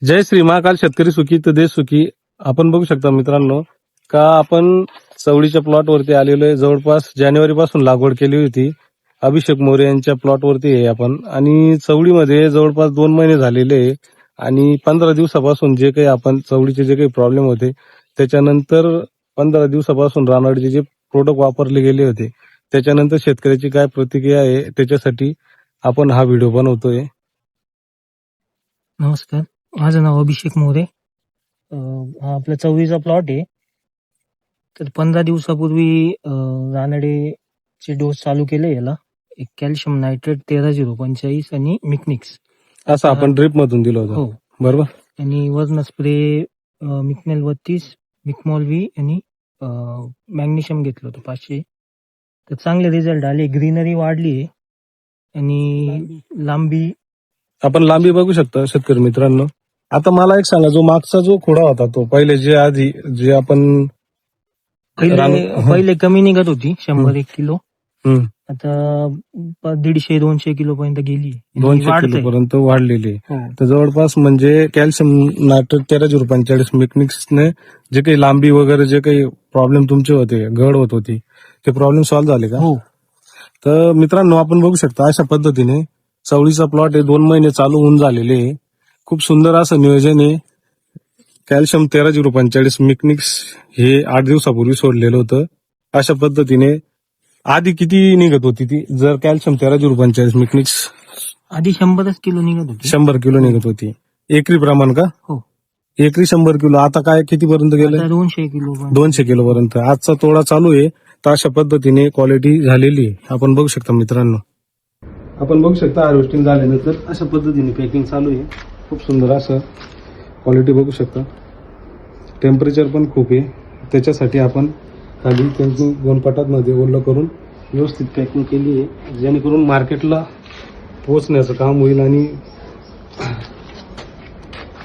जय श्री महाकाल. शेतकरी सुखी तर देश सुखी. आपण बघू शकता मित्रांनो का आपण चवळीच्या प्लॉट वरती आलेलो आहे. जवळपास जानेवारी पासून लागवड केली होती. अभिषेक मोरे यांच्या प्लॉट वरती आहे आपण आणि चवळीमध्ये जवळपास 2 महिने झालेले आहे आणि 15 दिवसापासून जे काही आपण चवळीचे जे काही प्रॉब्लेम होते त्याच्यानंतर 15 दिवसापासून रानवाडीचे जे प्रोडक्ट वापरले गेले होते त्याच्यानंतर शेतकऱ्याची काय प्रतिक्रिया आहे त्याच्यासाठी आपण हा व्हिडिओ बनवतोय. नमस्कार, माझं नाव अभिषेक मोरे. हा आपला चवळीचा प्लॉट आहे. तर 15 दिवसापूर्वी रानडेचे डोस चालू केले याला. एक कॅल्शियम नायट्रेट 13-0-45 आणि मिकनिक्स असं आपण ड्रिप मधून दिलं होतं. हो. बरोबर. आणि वर्ण स्प्रे मिकनेल 32, मिकमॉल व्ही आणि मॅग्नेशियम घेतलं होतं 500. तर चांगले रिझल्ट आले. ग्रीनरी वाढली आहे आणि लांबी आपण लांबी बघू शकता शेतकरी मित्रांनो. आता मला एक सांगा, जो मागचा जो खोडा होता तो पहिले जे आधी जे आपण पहिले कमी निघत होती 100-1 किलो. हम्म, आता 150-200 किलो पर्यंत गेली. 200 किलो पर्यंत वाढलेली आहे. हो. तर जवळपास म्हणजे कॅल्शियम नायट्रेट 13-0-45 मिकनिक्सने जे काही लांबी वगैरे जे काही प्रॉब्लेम तुमचे होते, घड होत होती, ते प्रॉब्लेम सॉल्व्ह झाले का? हो. तर मित्रांनो आपण बघू शकता अशा पद्धतीने चवळीचा प्लॉट आहे. 2 महिने चालू होऊन झालेले आहे. खूप सुंदर असं नियोजन आहे. कॅल्शियम 13-0-45 मिकनिक्स हे 8 दिवसापूर्वी सोडलेलं होतं. अशा पद्धतीने आधी किती निघत होती ती? जर कॅल्शियम 13-0-45 मिकनिक्स आधी 100 किलो निघत होती. 100 किलो निघत होती. एकरी प्रमाण का? हो. एकरी 100 किलो. आता काय किती पर्यंत गेलं? आता 200 किलो पर्यंत. 200 किलो पर्यंत. आजचा तोडा चालू आहे. तर अशा पद्धतीने क्वालिटी झालेली आहे. आपण बघू शकता मित्रांनो. आपण बघू शकता हार्वेस्टिंग झाल्यानंतर अशा पद्धतीने पॅकिंग चालू आहे. खूप सुंदर असं क्वालिटी बघू शकता. टेम्परेचर पण खूप आहे. त्याच्यासाठी आपण खाली पॅकिंग 2 पटांमध्ये ओलं करून व्यवस्थित पॅकिंग केली आहे, जेणेकरून मार्केटला पोहोचण्याचं काम होईल आणि